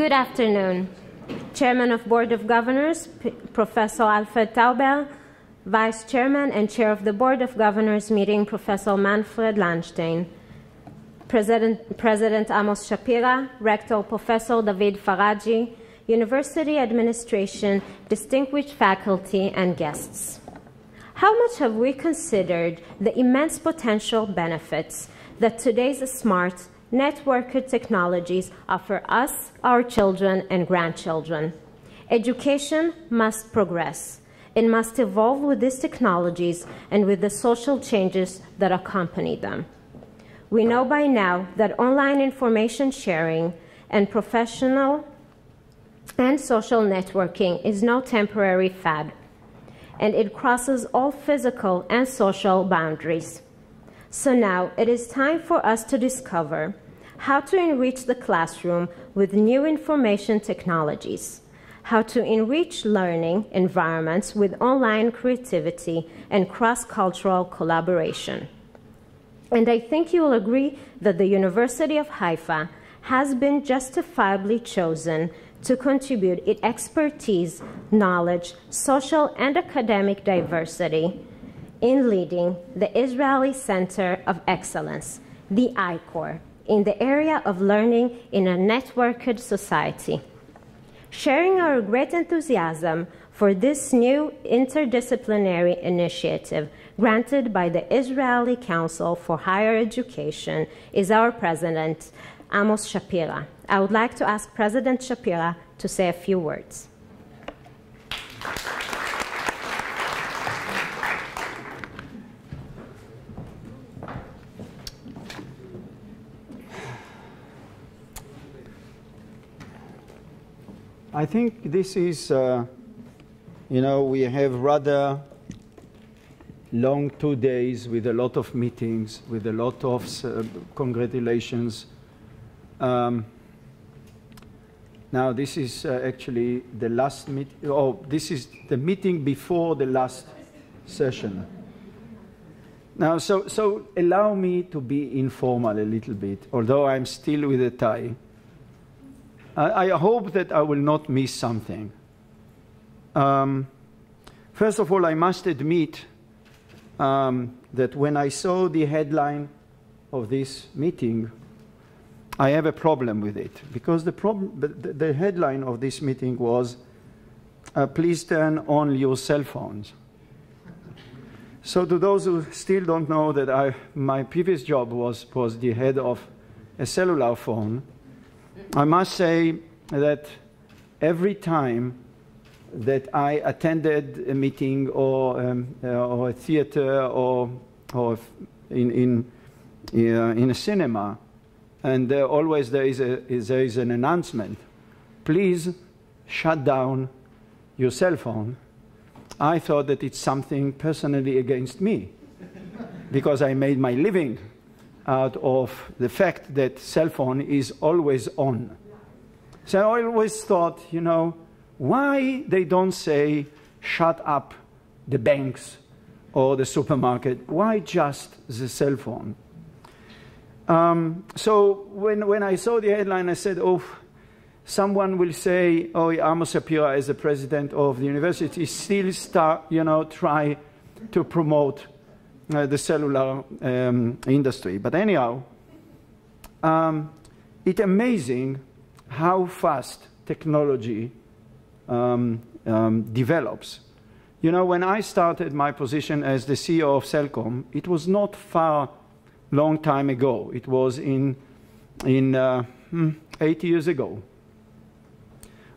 Good afternoon. Chairman of Board of Governors, Professor Alfred Tauber, Vice Chairman and Chair of the Board of Governors meeting, Professor Manfred Landstein, President Amos Shapira, Rector Professor David Faraji, University Administration, distinguished faculty, and guests. How much have we considered the immense potential benefits that today's smart, networked technologies offer us, our children, and grandchildren? Education must progress. It must evolve with these technologies and with the social changes that accompany them. We know by now that online information sharing and professional and social networking is no temporary fad, and it crosses all physical and social boundaries. So now it is time for us to discover how to enrich the classroom with new information technologies, how to enrich learning environments with online creativity and cross-cultural collaboration. And I think you will agree that the University of Haifa has been justifiably chosen to contribute its expertise, knowledge, social and academic diversity in leading the Israeli Center of Excellence, the I-Corps, in the area of learning in a networked society. Sharing our great enthusiasm for this new interdisciplinary initiative granted by the Israeli Council for Higher Education is our President, Amos Shapira. I would like to ask President Shapira to say a few words. I think this is, we have rather long 2 days with a lot of meetings, with a lot of congratulations. Now this is actually the last meeting, this is the meeting before the last session. Now, so allow me to be informal a little bit, although I'm still with a tie. I hope that I will not miss something. First of all, I must admit that when I saw the headline of this meeting, I have a problem with it, because the headline of this meeting was, please turn on your cell phones. So to those who still don't know that my previous job was the head of a cellular phone, I must say that every time that I attended a meeting or a theater or in a cinema, and always there is an announcement, please shut down your cell phone, I thought that it's something personally against me, because I made my living out of the fact that cell phone is always on. So I always thought, why they don't say shut up the banks or the supermarket? Why just the cell phone? So when I saw the headline, I said, someone will say, Amos Shapira, as the president of the university, still try to promote the cellular industry. But anyhow, it's amazing how fast technology develops. When I started my position as the CEO of Cellcom, it was not far long time ago. It was in 8 years ago.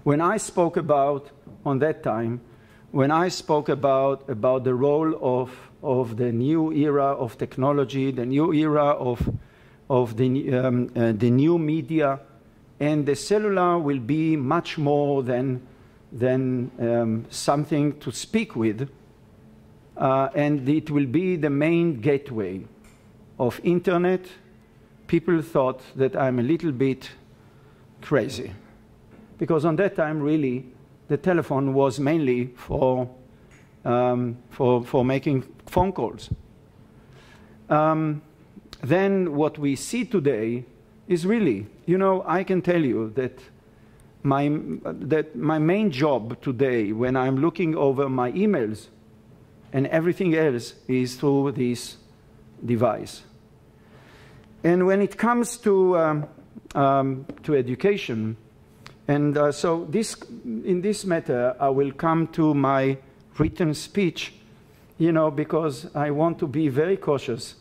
When I spoke about, on that time, when I spoke about the role of the new era of technology, the new era of the new media, and the cellular will be much more than something to speak with, and it will be the main gateway of internet. People thought that I'm a little bit crazy, because on that time, really, the telephone was mainly for making phone calls. Then what we see today is really, I can tell you that my main job today, when I'm looking over my emails and everything else, is through this device. And when it comes to education, and so in this matter, I will come to my written speech, you know, because I want to be very cautious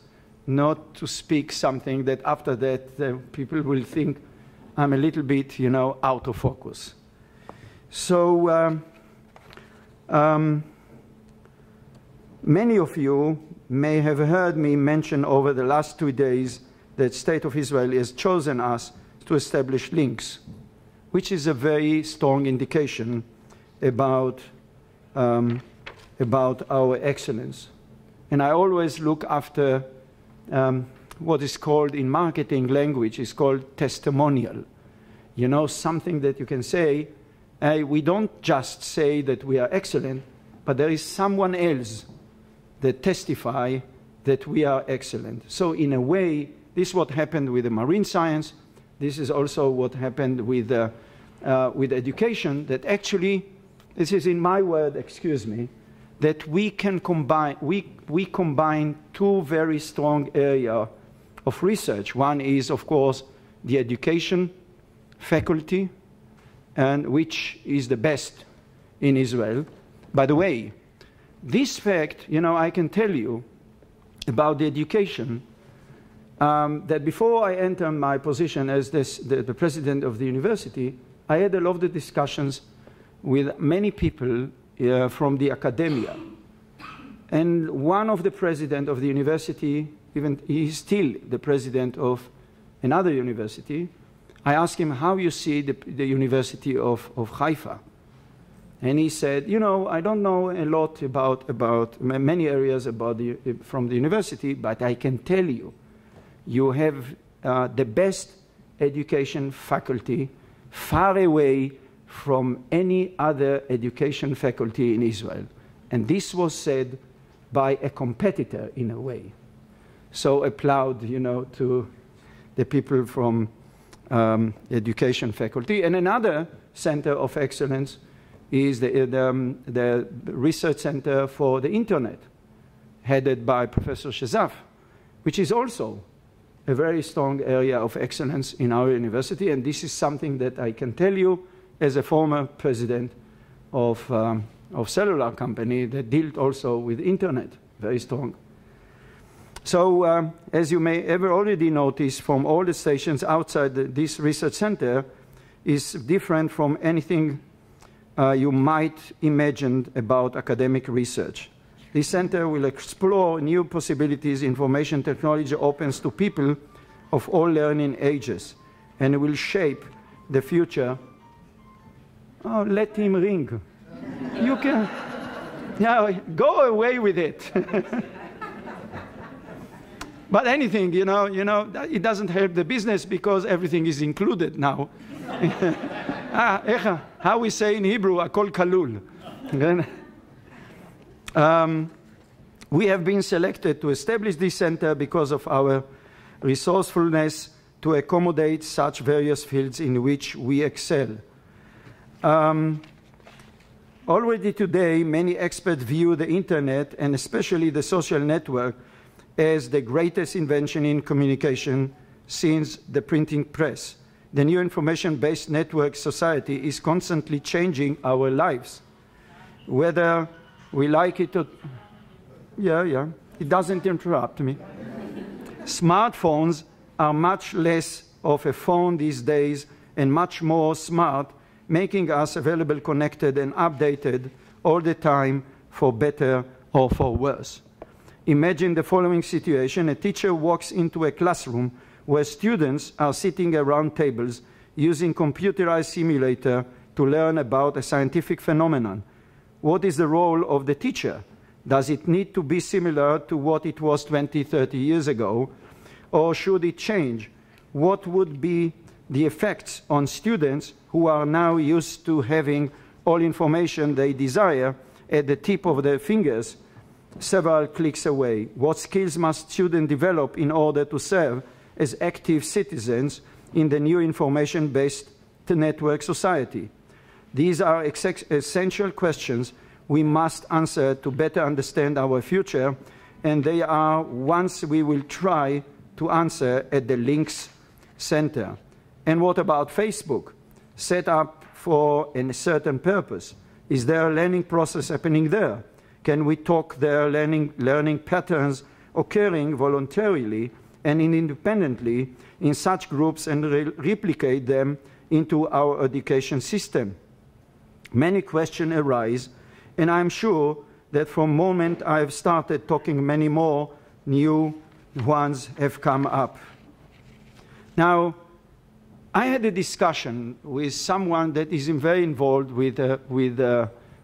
not to speak something that after that people will think I'm a little bit, you know, out of focus. So many of you may have heard me mention over the last 2 days that State of Israel has chosen us to establish links, which is a very strong indication about our excellence. And I always look after what is called in marketing language is called testimonial. You know, something that you can say, we don't just say that we are excellent, but there is someone else that testify that we are excellent. So in a way, this is what happened with the marine science. This is also what happened with education, that actually, this is in my word, excuse me, that we can combine, we combine two very strong areas of research. One is, of course, the education faculty, and which is the best in Israel. By the way, this fact, you know, I can tell you about the education, that before I entered my position as the president of the university, I had a lot of discussions with many people from the academia. And one of the president of the university, even he's still the president of another university, I asked him how you see the University of Haifa. And he said, you know, I don't know a lot about many areas from the university, but I can tell you, you have the best education faculty far away from any other education faculty in Israel. And this was said by a competitor in a way. So applaud, you know, to the people from education faculty. And another center of excellence is the Research Center for the Internet, headed by Professor Shezaf, which is also a very strong area of excellence in our university. And this is something that I can tell you as a former president of cellular company that dealt also with Internet, very strong. So as you may have already noticed, from all the stations outside this research center is different from anything you might imagine about academic research. This center will explore new possibilities information technology opens to people of all learning ages, and it will shape the future. Oh, let him ring. You can, yeah, go away with it. But anything, you know, it doesn't help the business because everything is included now. How we say in Hebrew, akol kalul. We have been selected to establish this center because of our resourcefulness to accommodate such various fields in which we excel. Already today, many experts view the internet, and especially the social network, as the greatest invention in communication since the printing press. The new information-based network society is constantly changing our lives. Whether we like it or... Yeah, it doesn't interrupt me. Smartphones are much less of a phone these days and much more smart, making us available, connected, and updated all the time, for better or for worse. Imagine the following situation. A teacher walks into a classroom where students are sitting around tables using computerized simulator to learn about a scientific phenomenon. What is the role of the teacher? Does it need to be similar to what it was 20, 30 years ago, or should it change? What would be the effects on students who are now used to having all information they desire at the tip of their fingers, several clicks away? What skills must students develop in order to serve as active citizens in the new information-based network society? These are essential questions we must answer to better understand our future, and they are ones we will try to answer at the Links Center. And what about Facebook? Set up for a certain purpose. Is there a learning process happening there? Can we talk their learning patterns occurring voluntarily and independently in such groups and replicate them into our education system? Many questions arise, and I'm sure that from the moment I've started talking, many more new ones have come up. Now, I had a discussion with someone that is very involved with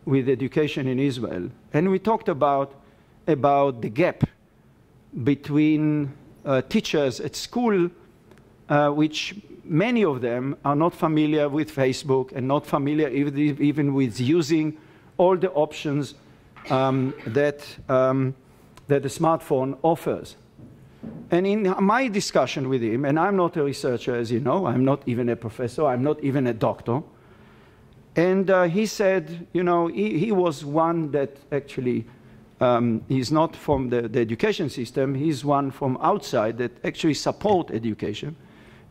education in Israel, and we talked about the gap between teachers at school, which many of them are not familiar with Facebook and not familiar even with using all the options that the smartphone offers. And in my discussion with him, and I'm not a researcher, as you know, I'm not even a professor, I'm not even a doctor, and he said, you know, he was one that actually, he's not from the education system, he's one from outside that actually support education.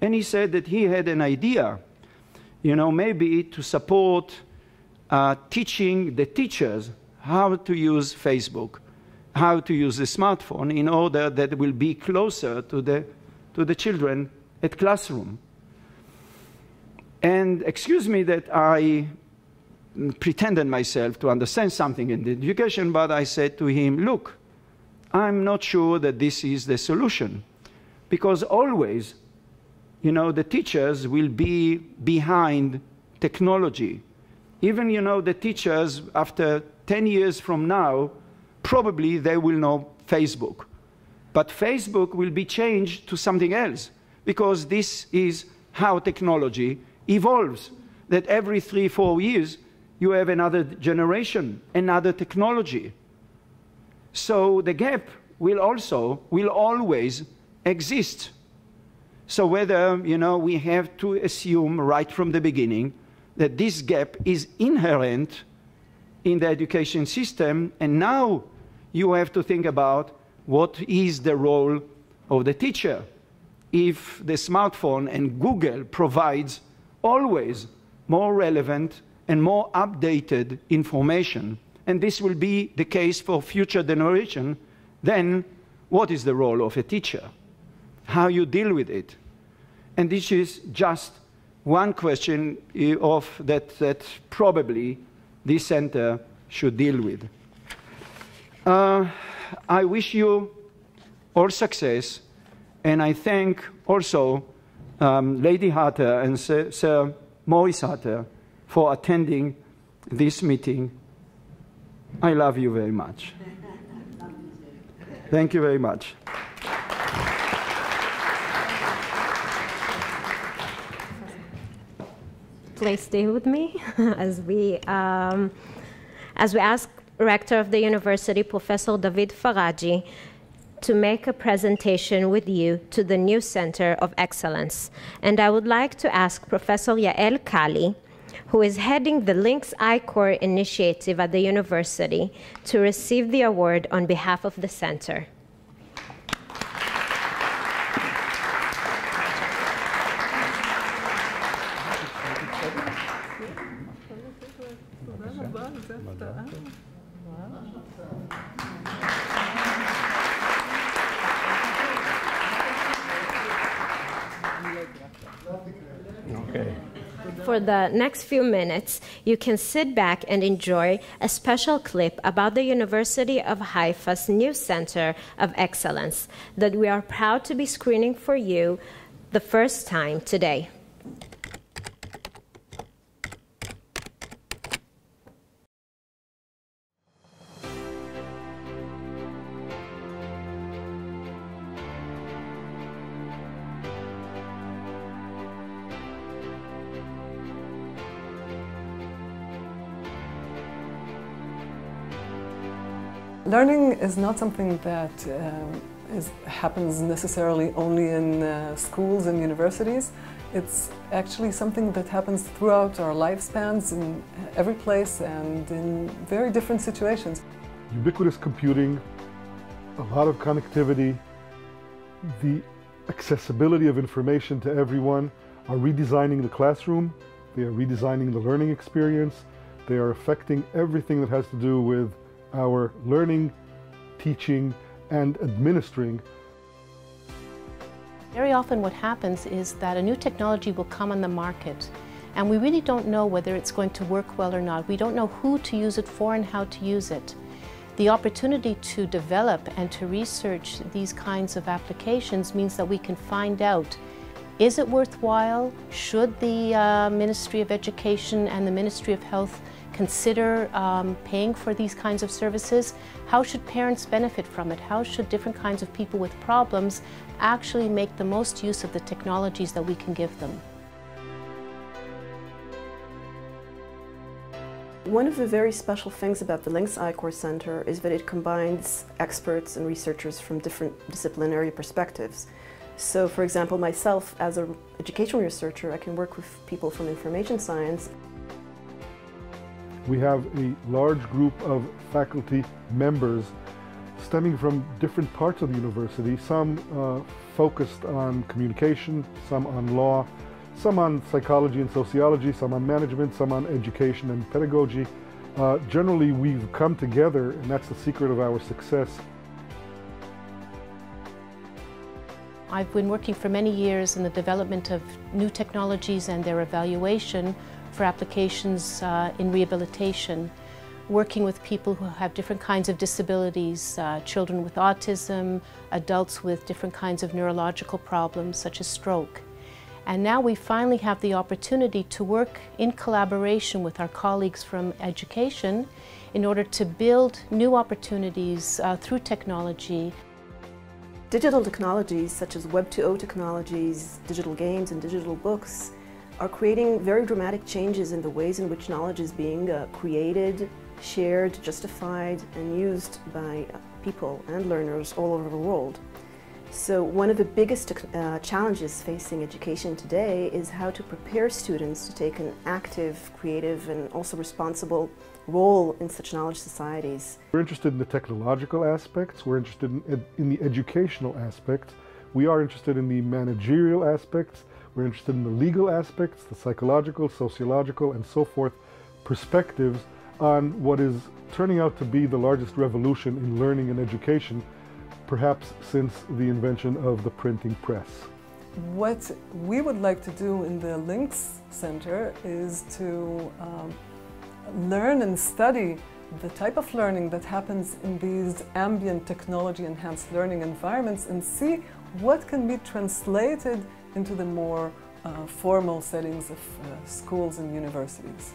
And he said that he had an idea, you know, maybe to support teaching the teachers how to use Facebook, how to use the smartphone in order that it will be closer to the children at classroom. And excuse me that I pretended myself to understand something in the education, but I said to him, look, I'm not sure that this is the solution, because always, you know, the teachers will be behind technology. Even, you know, the teachers, after 10 years from now, probably they will know Facebook. But Facebook will be changed to something else, because this is how technology evolves, that every 3-4 years you have another generation, another technology. So the gap will always exist. So whether, you know, we have to assume right from the beginning that this gap is inherent in the education system, and now you have to think about what is the role of the teacher if the smartphone and Google provides always more relevant and more updated information, and this will be the case for future generation, then what is the role of a teacher? How you deal with it? And this is just one question that probably this center should deal with. I wish you all success, and I thank also Lady Hatter and Sir Maurice Hatter for attending this meeting. I love you very much. Thank you very much. Please stay with me as we ask Rector of the University, Professor David Faraji, to make a presentation with you to the new Center of Excellence. And I would like to ask Professor Yael Kali, who is heading the Links I-Core initiative at the university, to receive the award on behalf of the center. For the next few minutes, you can sit back and enjoy a special clip about the University of Haifa's new Center of Excellence that we are proud to be screening for you the first time today. Learning is not something that happens necessarily only in schools and universities. It's actually something that happens throughout our lifespans in every place and in very different situations. Ubiquitous computing, a lot of connectivity, the accessibility of information to everyone are redesigning the classroom, they are redesigning the learning experience, they are affecting everything that has to do with our learning, teaching, and administering. Very often what happens is that a new technology will come on the market and we really don't know whether it's going to work well or not. We don't know who to use it for and how to use it. The opportunity to develop and to research these kinds of applications means that we can find out, is it worthwhile? Should the Ministry of Education and the Ministry of Health consider paying for these kinds of services? How should parents benefit from it? How should different kinds of people with problems actually make the most use of the technologies that we can give them? One of the very special things about the Links I-Core Center is that it combines experts and researchers from different disciplinary perspectives. So, for example, myself as an educational researcher, I can work with people from information science. We have a large group of faculty members stemming from different parts of the university, some focused on communication, some on law, some on psychology and sociology, some on management, some on education and pedagogy. Generally, we've come together, and that's the secret of our success. I've been working for many years in the development of new technologies and their evaluation for applications in rehabilitation, working with people who have different kinds of disabilities, children with autism, adults with different kinds of neurological problems such as stroke. And now we finally have the opportunity to work in collaboration with our colleagues from education in order to build new opportunities through technology. Digital technologies such as Web 2.0 technologies, digital games and digital books are creating very dramatic changes in the ways in which knowledge is being created, shared, justified and used by people and learners all over the world. So one of the biggest challenges facing education today is how to prepare students to take an active, creative and also responsible role in such knowledge societies. We're interested in the technological aspects, we're interested in the educational aspects, we are interested in the managerial aspects, we're interested in the legal aspects, the psychological, sociological and so forth perspectives on what is turning out to be the largest revolution in learning and education, perhaps since the invention of the printing press. What we would like to do in the Links Center is to learn and study the type of learning that happens in these ambient technology-enhanced learning environments and see what can be translated into the more formal settings of schools and universities.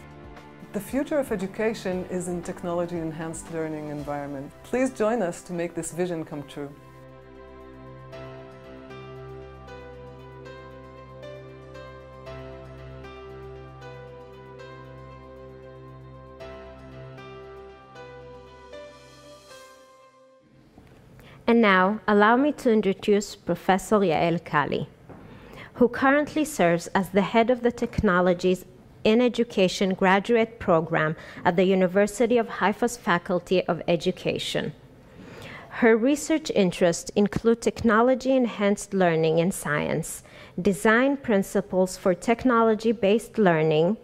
The future of education is in technology-enhanced learning environment. Please join us to make this vision come true. And now, allow me to introduce Professor Yael Kali, who currently serves as the head of the Technologies in Education graduate program at the University of Haifa's Faculty of Education. Her research interests include technology-enhanced learning in science, design principles for technology-based learning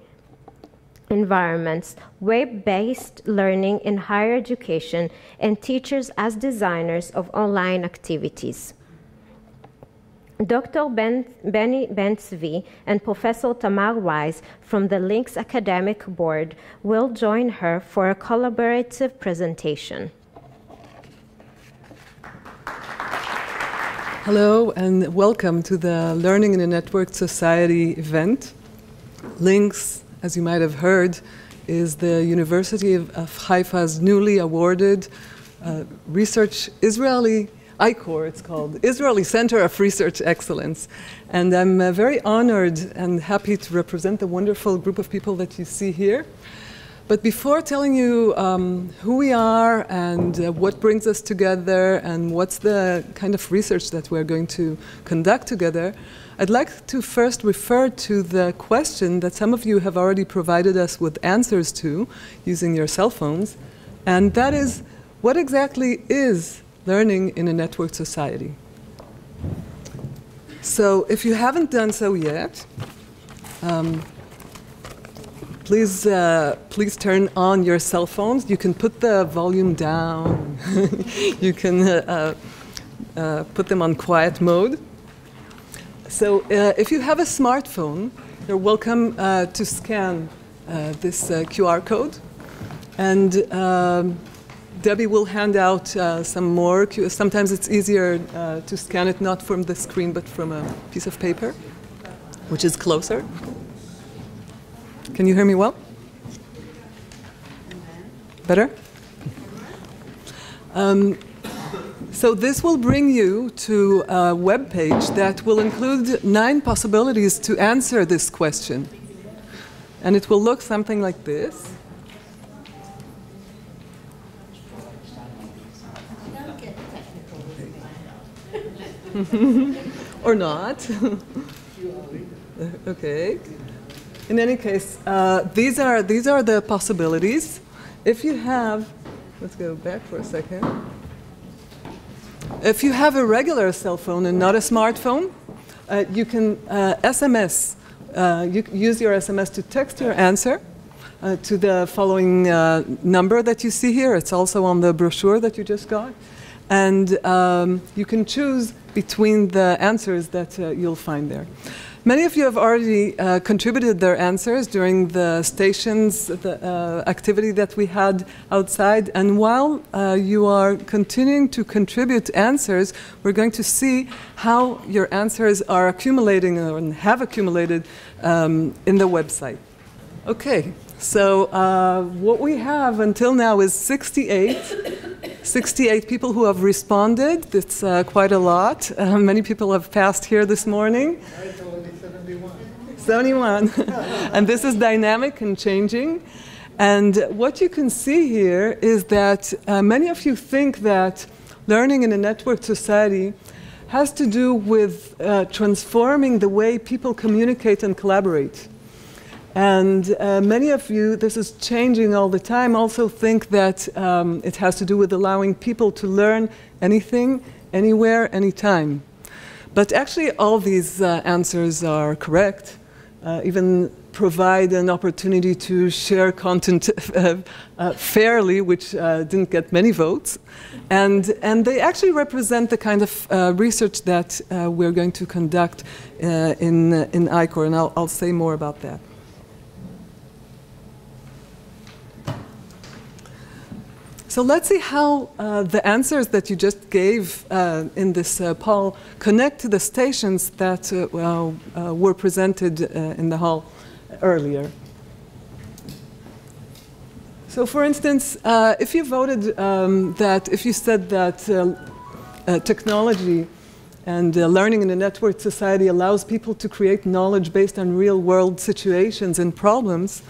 environments, web-based learning in higher education, and teachers as designers of online activities. Dr. Benny Ben-Zvi and Professor Tamar Wise from the Links Academic Board will join her for a collaborative presentation. Hello and welcome to the Learning in a Networked Society event. Links, as you might have heard, is the University of Haifa's newly awarded research Israeli I-Core, it's called, Israeli Center of Research Excellence. And I'm very honored and happy to represent the wonderful group of people that you see here. But before telling you who we are and what brings us together and what's the kind of research that we're going to conduct together, I'd like to first refer to the question that some of you have already provided us with answers to using your cell phones, and that is, what exactly is learning in a networked society? So if you haven't done so yet, please turn on your cell phones. You can put the volume down. You can put them on quiet mode. So if you have a smartphone, you're welcome to scan this QR code. And Debbie will hand out some more. Sometimes it's easier to scan it not from the screen but from a piece of paper, which is closer. Can you hear me well? Better? So this will bring you to a web page that will include 9 possibilities to answer this question. And it will look something like this. Or not. Okay. In any case, these are the possibilities. If you have, let's go back for a second. If you have a regular cell phone and not a smartphone, you can SMS. You use your SMS to text your answer to the following number that you see here. It's also on the brochure that you just got. And you can choose between the answers that you'll find there. Many of you have already contributed their answers during the stations, the activity that we had outside. And while you are continuing to contribute answers, we're going to see how your answers are accumulating and have accumulated in the website. Okay, so what we have until now is 68 people who have responded. That's quite a lot. Many people have passed here this morning. 71. And this is dynamic and changing. And what you can see here is that many of you think that learning in a networked society has to do with transforming the way people communicate and collaborate. And many of you, this is changing all the time, also think that it has to do with allowing people to learn anything, anywhere, anytime. But actually, all these answers are correct, even provide an opportunity to share content fairly, which didn't get many votes. And they actually represent the kind of research that we're going to conduct in ICOR, and I'll say more about that. So let's see how the answers that you just gave in this poll connect to the stations that were presented in the hall earlier. So for instance, if you voted if you said that technology and learning in a networked society allows people to create knowledge based on real-world situations and problems,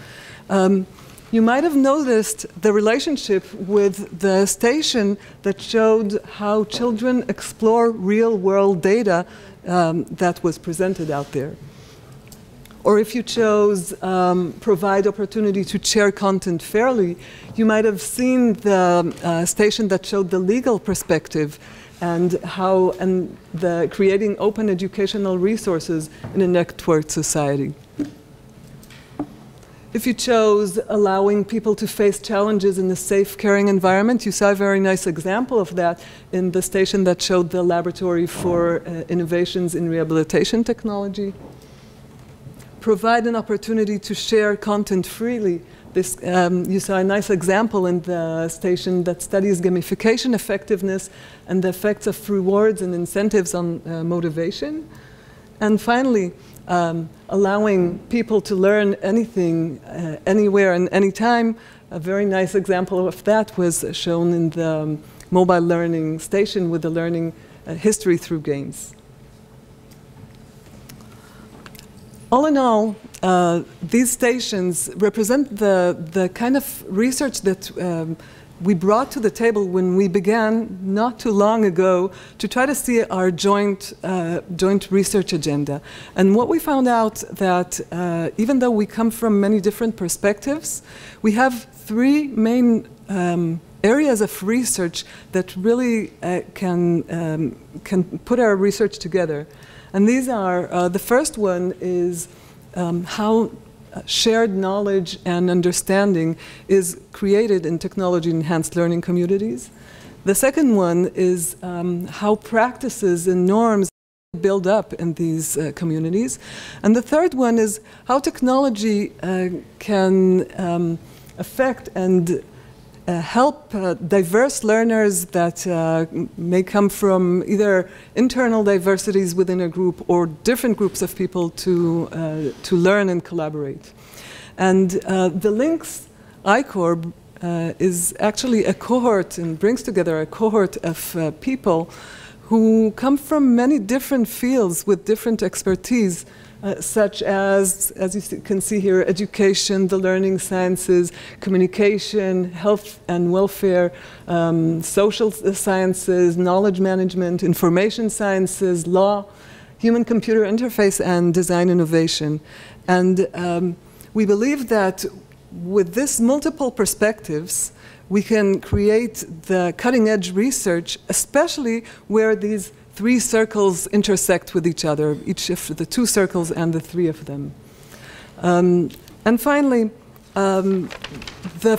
you might have noticed the relationship with the station that showed how children explore real-world data that was presented out there. Or if you chose provide opportunity to share content fairly, you might have seen the station that showed the legal perspective and how the creating open educational resources in a networked society. If you chose allowing people to face challenges in a safe, caring environment, you saw a very nice example of that in the station that showed the laboratory for innovations in rehabilitation technology. Provide an opportunity to share content freely. This, you saw a nice example in the station that studies gamification effectiveness and the effects of rewards and incentives on motivation. And finally, allowing people to learn anything, anywhere and anytime. A very nice example of that was shown in the mobile learning station with the learning history through games. all in all, these stations represent the kind of research that we brought to the table when we began not too long ago to try to see our joint research agenda. And what we found out that even though we come from many different perspectives, we have three main areas of research that really can put our research together. And these are, the first one is how shared knowledge and understanding is created in technology-enhanced learning communities. The second one is how practices and norms build up in these communities. And the third one is how technology can affect and help diverse learners that may come from either internal diversities within a group or different groups of people to learn and collaborate. And the Links I-Corps is actually a cohort and brings together a cohort of people who come from many different fields with different expertise, such as you can see here, education, the learning sciences, communication, health and welfare, social sciences, knowledge management, information sciences, law, human-computer interface, and design innovation. And we believe that with this multiple perspectives, we can create the cutting-edge research, especially where these three circles intersect with each other, each of the two circles and the three of them. And finally, the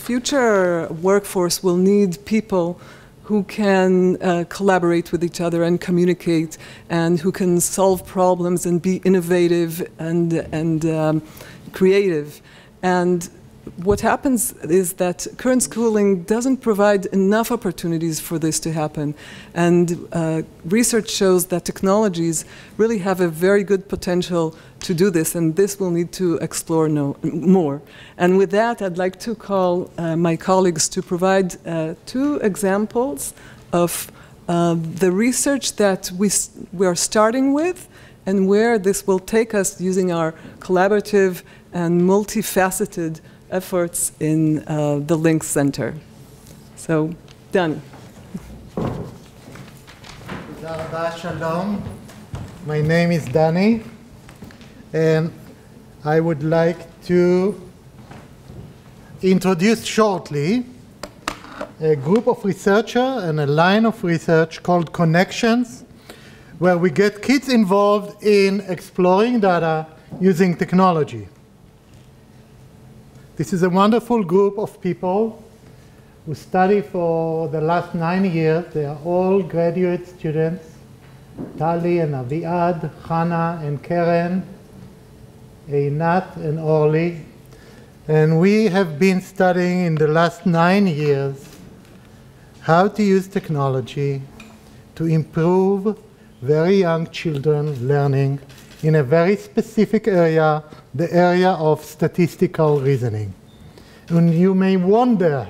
future workforce will need people who can collaborate with each other and communicate, and who can solve problems and be innovative and creative. And what happens is that current schooling doesn't provide enough opportunities for this to happen. And research shows that technologies really have a very good potential to do this, and this will need to explore more. And with that, I'd like to call my colleagues to provide two examples of the research that we are starting with and where this will take us using our collaborative and multifaceted efforts in the Links Center. So, done. Shalom. My name is Danny, and I would like to introduce shortly a group of researchers and a line of research called Connections, where we get kids involved in exploring data using technology. This is a wonderful group of people who study for the last 9 years. They are all graduate students, Tali and Aviad, Hannah and Karen, Einat and Orly. And we have been studying in the last 9 years how to use technology to improve very young children learning in a very specific area, the area of statistical reasoning. And you may wonder,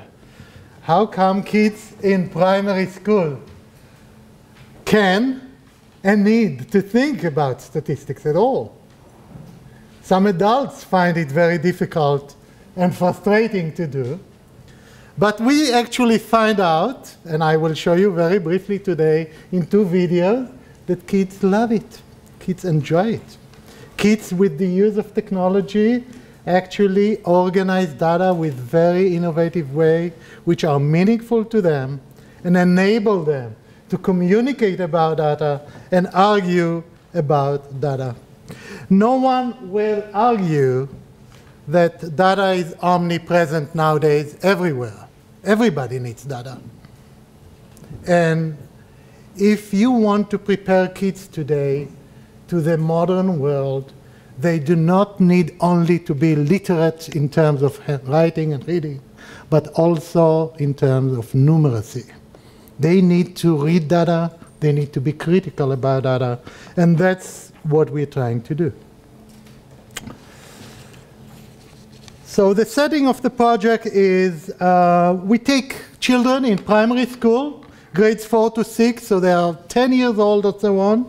how come kids in primary school can and need to think about statistics at all? Some adults find it very difficult and frustrating to do. But we actually find out, and I will show you very briefly today in 2 videos, that kids love it. Kids enjoy it. Kids with the use of technology actually organize data with very innovative ways which are meaningful to them and enable them to communicate about data and argue about data. No one will argue that data is omnipresent nowadays everywhere. Everybody needs data. And if you want to prepare kids today to the modern world, they do not need only to be literate in terms of writing and reading, but also in terms of numeracy. They need to read data, they need to be critical about data, and that's what we're trying to do. So the setting of the project is we take children in primary school, grades 4 to 6, so they are 10 years old or so on,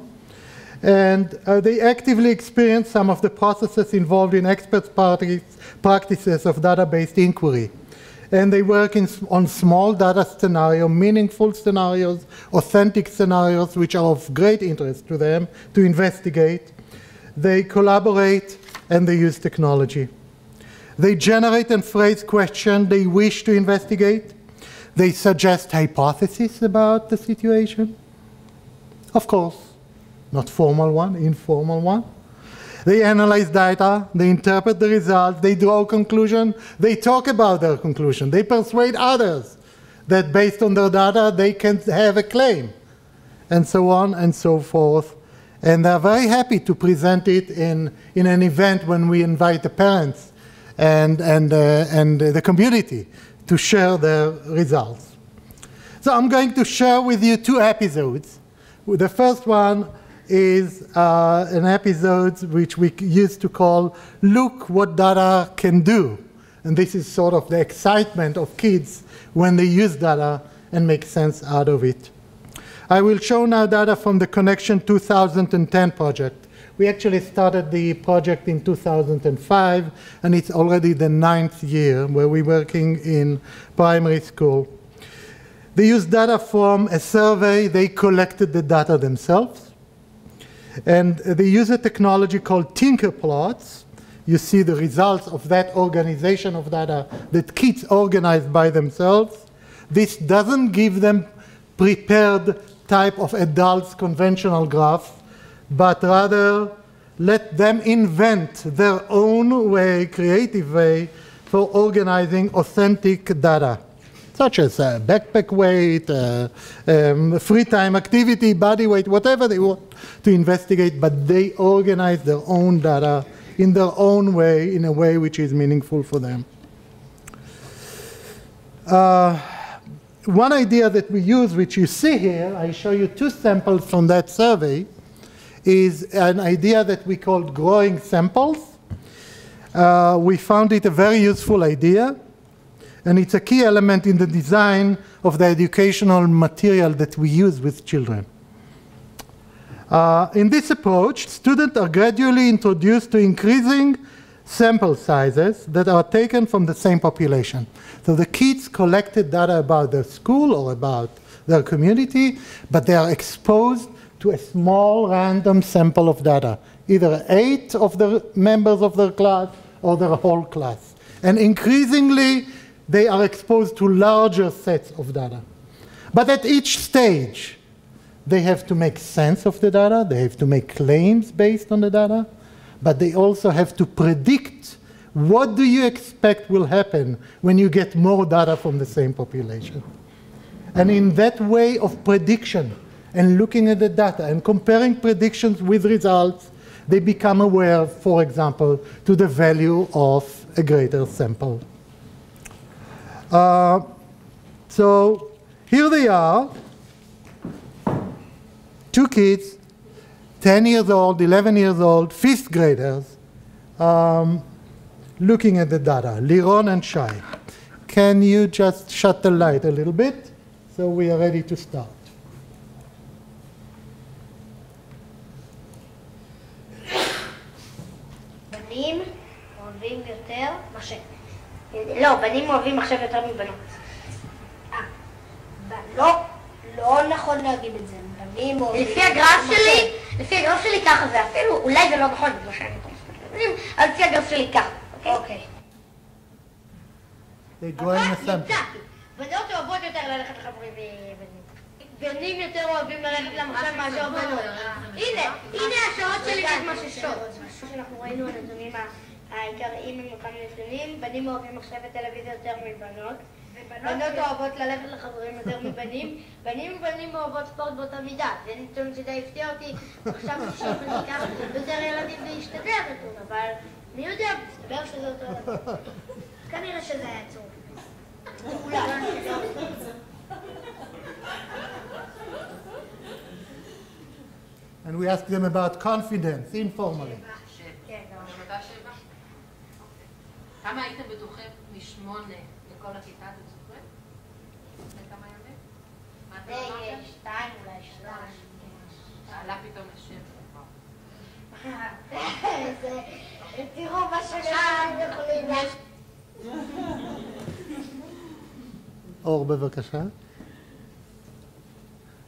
And they actively experience some of the processes involved in expert practices of data-based inquiry. And they work on small data scenarios, meaningful scenarios, authentic scenarios, which are of great interest to them to investigate. They collaborate and they use technology. They generate and phrase questions they wish to investigate. They suggest hypotheses about the situation. Of course, not formal one, informal one. They analyze data, they interpret the results, they draw conclusions, they talk about their conclusion, they persuade others that based on their data they can have a claim, and so on and so forth. And they're very happy to present it in an event when we invite the parents and the community to share their results. So I'm going to share with you 2 episodes. The first one is an episode which we used to call "Look What Data Can Do." And this is sort of the excitement of kids when they use data and make sense out of it. I will show now data from the Connection 2010 project. We actually started the project in 2005, and it's already the 9th year where we're working in primary school. They used data from a survey. They collected the data themselves. And they use a technology called Tinker Plots. You see the results of that organization of data that kids organized by themselves. This doesn't give them prepared type of adults conventional graphs, but rather let them invent their own way, creative way, for organizing authentic data, such as backpack weight, free time activity, body weight, whatever they want to investigate, but they organize their own data in their own way, in a way which is meaningful for them. One idea that we use, which you see here, I show you 2 samples from that survey, is an idea that we called growing samples. We found it a very useful idea. And it's a key element in the design of the educational material that we use with children. In this approach, students are gradually introduced to increasing sample sizes that are taken from the same population. So the kids collected data about their school or about their community, but they are exposed to a small random sample of data, either 8 of the members of their class or their whole class. And increasingly, they are exposed to larger sets of data. But at each stage, they have to make sense of the data, they have to make claims based on the data, but they also have to predict what do you expect will happen when you get more data from the same population. And in that way of prediction and looking at the data and comparing predictions with results, they become aware, for example, to the value of a greater sample. So here they are, 2 kids, 10 years old, 11 years old, 5th graders, looking at the data, Liron and Shai. Can you just shut the light a little bit so we are ready to start? בנים אוהבים יותר מחשב. לא, בנים אוהבים מחשב יותר מבנות. לא נכון להגיד את זה. בנים אוהבים... לפי הגרף שלי ככה זה אפילו, אולי זה לא נכון, זה מה שאני חושבת. אבל לפי הגרף שלי ככה, אוקיי? בנות אוהבות יותר ללכת לחברים בנים. בנים יותר אוהבים ללכת למחשב מאשר בנות. הנה השעות שלי מתמששות. שאנחנו ראינו הנתונים העיקריים עם כמה נתונים, בנים אוהבים מחשב וטלוויזיה יותר מבנות, בנות אוהבות ללכת לחברים יותר מבנים, בנים אוהבות ספורט באותה מידה. זה נתון שדי הפתיע אותי, עכשיו שאני אקח יותר ילדים להשתדל נתון, אבל מי יודע, מסתבר שזה אותו דבר. כנראה שזה היה עצוב. And we ask them about confidence, informally. כמה הייתם בטוחים מ8 לכל הכיתה, אתם זוכרים? לפני כמה ימים? מה אתם אמרתם? 2 אולי 3. עלה פתאום ל7. תראו מה שכאן יכולים לעשות. אור, בבקשה.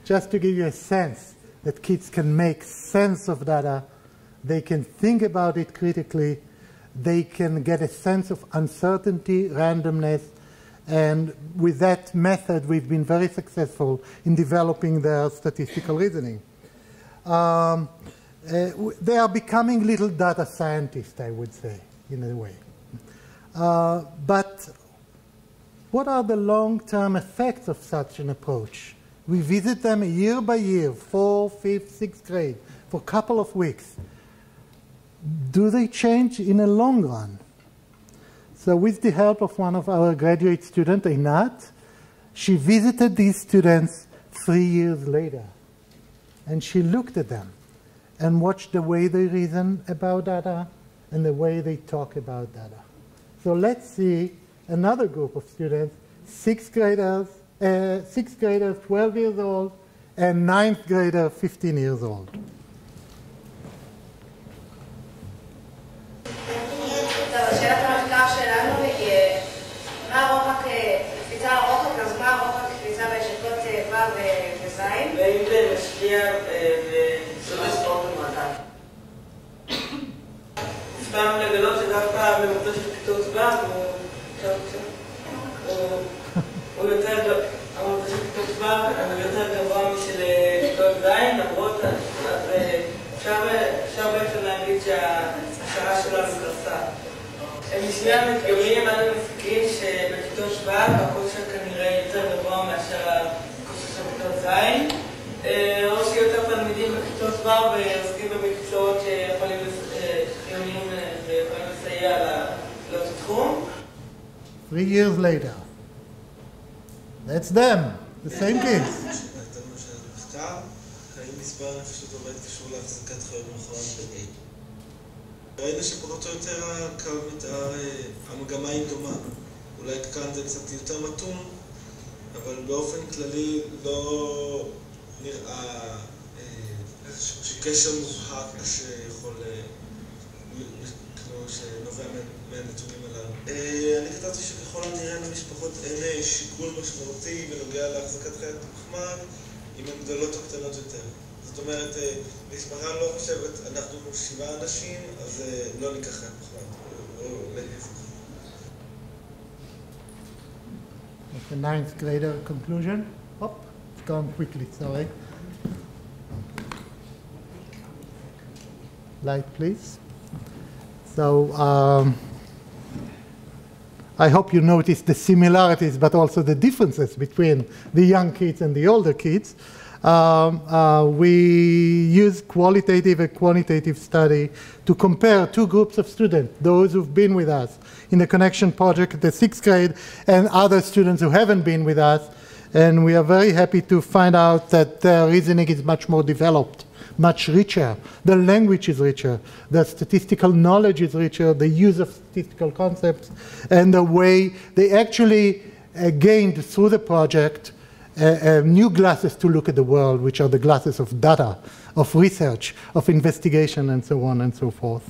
Just to give you a sense that kids can make sense of data, they can think about it critically, they can get a sense of uncertainty, randomness, and with that method we've been very successful in developing their statistical reasoning. They are becoming little data scientists, I would say, in a way. But what are the long-term effects of such an approach? We visit them year by year, 4th, 5th, 6th grade, for a couple of weeks. Do they change in a long run? So with the help of one of our graduate students, Einat, she visited these students 3 years later. And she looked at them and watched the way they reason about data and the way they talk about data. So let's see another group of students, 6th graders, 12 years old, and 9th grader, 15 years old. שאלת המחקר שלנו היא מה הרוחק, קפיצה הרוחק, אז מה הרוחק קפיצה בשכבות ו' וז'? והאם זה משפיע בסודי ספורט ומדע? סתם לגלות שדווקא במקרה של כיתות ו' הוא יותר גבוה משל כיתות ז', למרות אפשר בעצם להגיד שההשערה שלנו קרסה. משני המדגמים אנו מסיקים שבכיתות ו' הכושר כנראה יותר גבוה מאשר הכושר של כיתות ז', או שיותר תלמידים בכיתות ו' ועוסקים במקצועות שיכולים לסייע לאותו תחום. 3 years later. That's them, the same kids. האם מספר הנפשות עובד קשור להחזקת חיות מאחורי ב-A? ראינו שפחות או יותר המגמה היא דומה. אולי כאן זה קצת יותר מתון, אבל באופן כללי לא נראה קשר מובהק שיכול, כמו שנובע מהנתונים הללו. אני כתבתי שככל הנראה למשפחות אין שיקול משמעותי בנוגע להחזקת חיית מחמד אם הן גדולות או קטנות יותר. זאת אומרת, משפחה לא חושבת, אנחנו 7 אנשים, אז לא ניקח חיית מחמד, או להפך. The 9th grader conclusion. Hop, it's gone quickly, sorry. Light, please. So, I hope you notice the similarities, but also the differences between the young kids and the older kids. We use qualitative and quantitative study to compare 2 groups of students, those who've been with us in the Connection project at the 6th grade and other students who haven't been with us. And we are very happy to find out that their reasoning is much more developed, much richer. The language is richer. The statistical knowledge is richer. The use of statistical concepts and the way they actually gained through the project new glasses to look at the world, which are the glasses of data, of research, of investigation, and so on and so forth.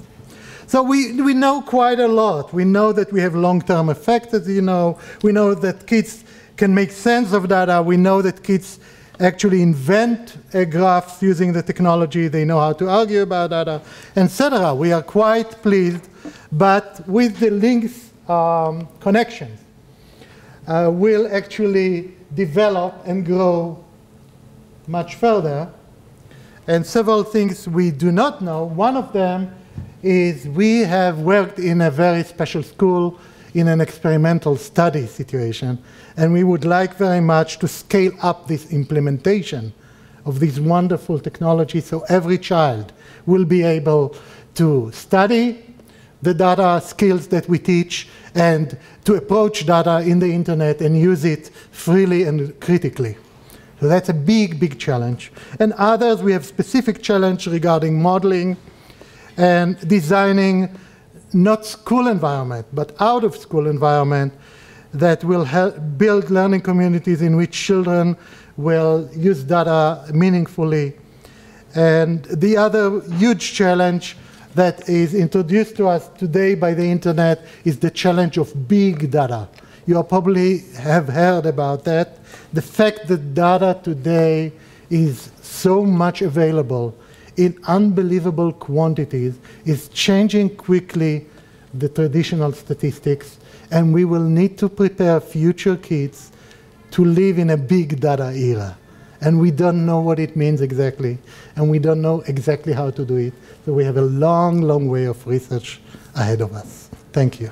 So we know quite a lot. We know that we have long-term effects, as you know. We know that kids can make sense of data. We know that kids actually invent graphs using the technology. They know how to argue about data, etc. We are quite pleased, but with the links connections, will actually develop and grow much further. And several things we do not know. One of them is we have worked in a very special school in an experimental study situation, and we would like very much to scale up this implementation of this wonderful technology so every child will be able to study the data skills that we teach and to approach data in the internet and use it freely and critically. So that's a big, big challenge. And others, we have specific challenge regarding modeling and designing not school environment, but out of school environment that will help build learning communities in which children will use data meaningfully. And the other huge challenge that is introduced to us today by the internet is the challenge of big data. You probably have heard about that. The fact that data today is so much available in unbelievable quantities is changing quickly the traditional statistics, and we will need to prepare future kids to live in a big data era. And we don't know what it means exactly, and we don't know exactly how to do it. So we have a long, long way of research ahead of us. Thank you.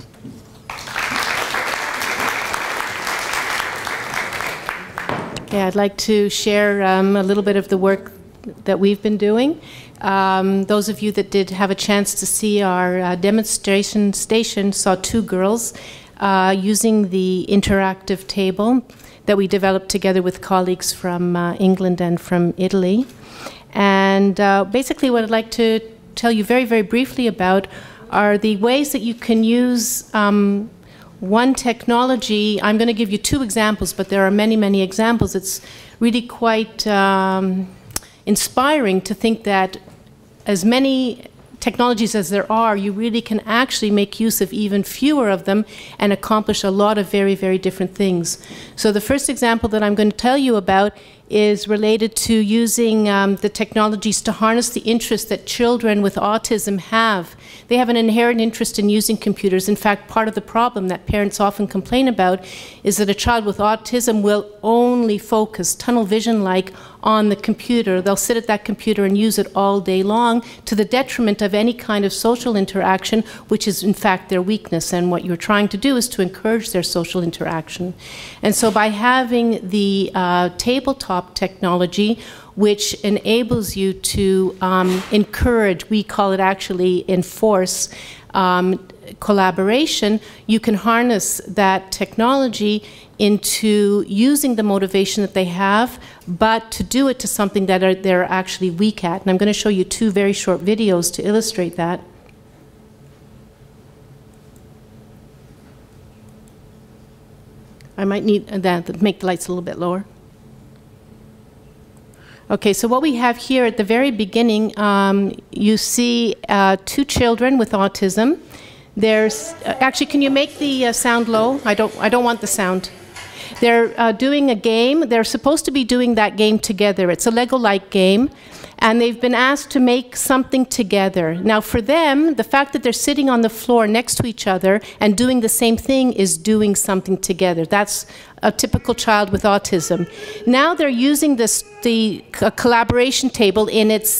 Okay, I'd like to share a little bit of the work that we've been doing. Those of you that did have a chance to see our demonstration station saw two girls using the interactive table that we developed together with colleagues from England and from Italy. And basically what I'd like to tell you very, very briefly about are the ways that you can use one technology. I'm going to give you two examples, but there are many, many examples. It's really quite inspiring to think that as many technologies as there are, you really can actually make use of even fewer of them and accomplish a lot of very, very different things. So the first example that I'm going to tell you about is related to using the technologies to harness the interest that children with autism have. They have an inherent interest in using computers. In fact, part of the problem that parents often complain about is that a child with autism will only focus, tunnel vision-like, on the computer. They'll sit at that computer and use it all day long to the detriment of any kind of social interaction, which is in fact their weakness. And what you're trying to do is to encourage their social interaction. And so by having the tabletop technology, which enables you to encourage, we call it actually enforce, collaboration, you can harness that technology into using the motivation that they have, but to do it to something that they're actually weak at. And I'm going to show you two very short videos to illustrate that. I might need that, make the lights a little bit lower. Okay, so what we have here at the very beginning, you see two children with autism. There's actually, can you make the sound low? I don't want the sound. They're doing a game. They're supposed to be doing that game together. It's a Lego-like game, and they've been asked to make something together. Now, for them, the fact that they're sitting on the floor next to each other and doing the same thing is doing something together. That's a typical child with autism. Now they're using the collaboration table in its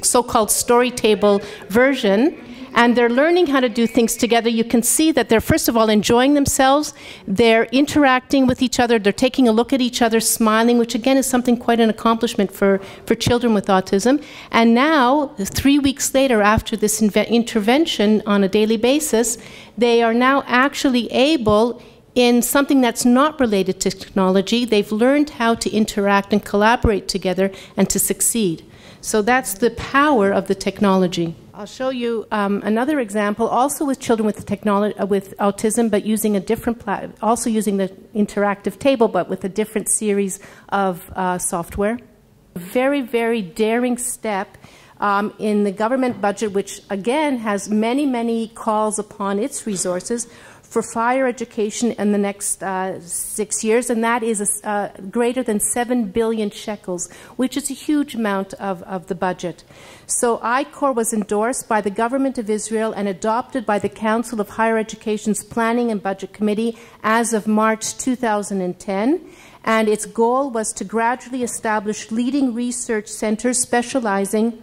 so-called story table version, and they're learning how to do things together. You can see that they're, first of all, enjoying themselves. They're interacting with each other. They're taking a look at each other, smiling, which again is something quite an accomplishment for children with autism. And now, 3 weeks later, after this intervention on a daily basis, they are now actually able, in something that's not related to technology, they've learned how to interact and collaborate together and to succeed. So that's the power of the technology. I'll show you another example, also with children with autism, but using a different also using the interactive table, but with a different series of software. A very, very daring step in the government budget, which again has many, many calls upon its resources for higher education in the next 6 years, and that is greater than 7 billion shekels, which is a huge amount of the budget. So I-Corps was endorsed by the government of Israel and adopted by the Council of Higher Education's Planning and Budget Committee as of March 2010. And its goal was to gradually establish leading research centers specializing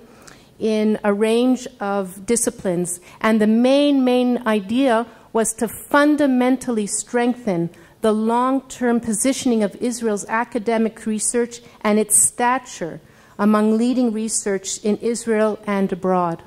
in a range of disciplines. And the main idea was to fundamentally strengthen the long-term positioning of Israel's academic research and its stature among leading research in Israel and abroad.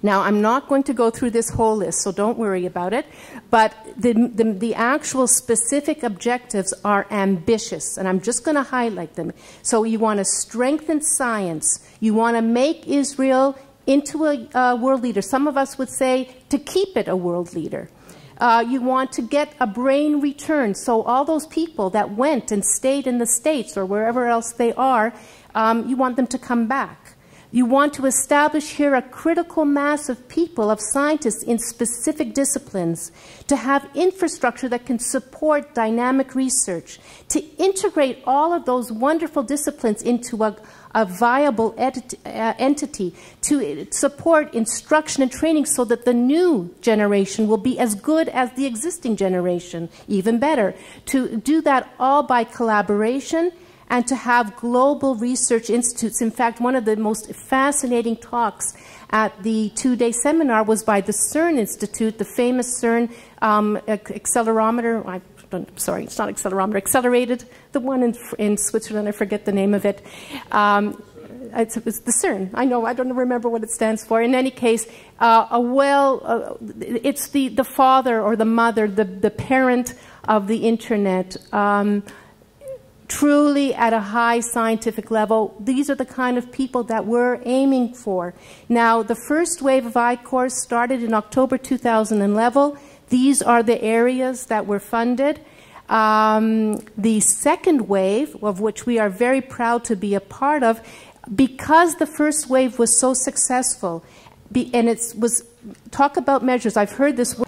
Now, I'm not going to go through this whole list, so don't worry about it, but the actual specific objectives are ambitious, and I'm just going to highlight them. So you want to strengthen science. You want to make Israel into a world leader. Some of us would say to keep it a world leader. You want to get a brain return. So all those people that went and stayed in the States or wherever else they are, you want them to come back. You want to establish here a critical mass of people, of scientists in specific disciplines, to have infrastructure that can support dynamic research, to integrate all of those wonderful disciplines into a viable entity, to support instruction and training so that the new generation will be as good as the existing generation, even better. To do that all by collaboration, and to have global research institutes. In fact, one of the most fascinating talks at the two-day seminar was by the CERN Institute, the famous CERN accelerometer. Sorry, it's not accelerometer, accelerated, the one in Switzerland, I forget the name of it. It's the CERN. I know, I don't remember what it stands for. In any case, it's the father or the mother, the parent of the internet. Truly at a high scientific level. These are the kind of people that we're aiming for. Now, the first wave of I-Corps started in October 2011. These are the areas that were funded. The second wave, of which we are very proud to be a part of, because the first wave was so successful, and it was, talk about measures, I've heard this,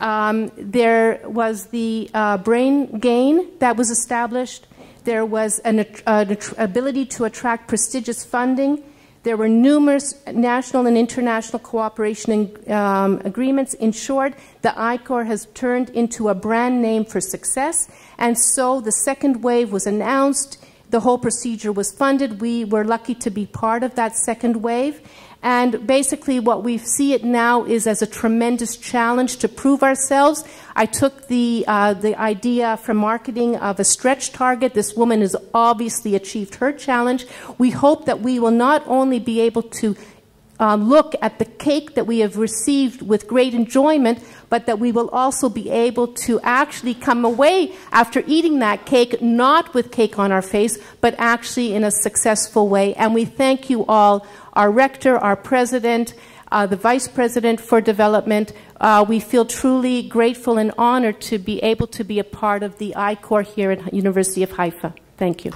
there was the brain gain that was established. There was an ability to attract prestigious funding. There were numerous national and international cooperation agreements. In short, the I-Corps has turned into a brand name for success. And so the second wave was announced. The whole procedure was funded. We were lucky to be part of that second wave. And basically what we see it now is as a tremendous challenge to prove ourselves. I took the idea from marketing of a stretch target. This woman has obviously achieved her challenge. We hope that we will not only be able to look at the cake that we have received with great enjoyment, but that we will also be able to actually come away after eating that cake, not with cake on our face, but actually in a successful way. And we thank you all, our rector, our president, the vice president for development. We feel truly grateful and honored to be able to be a part of the I-Corps here at University of Haifa. Thank you.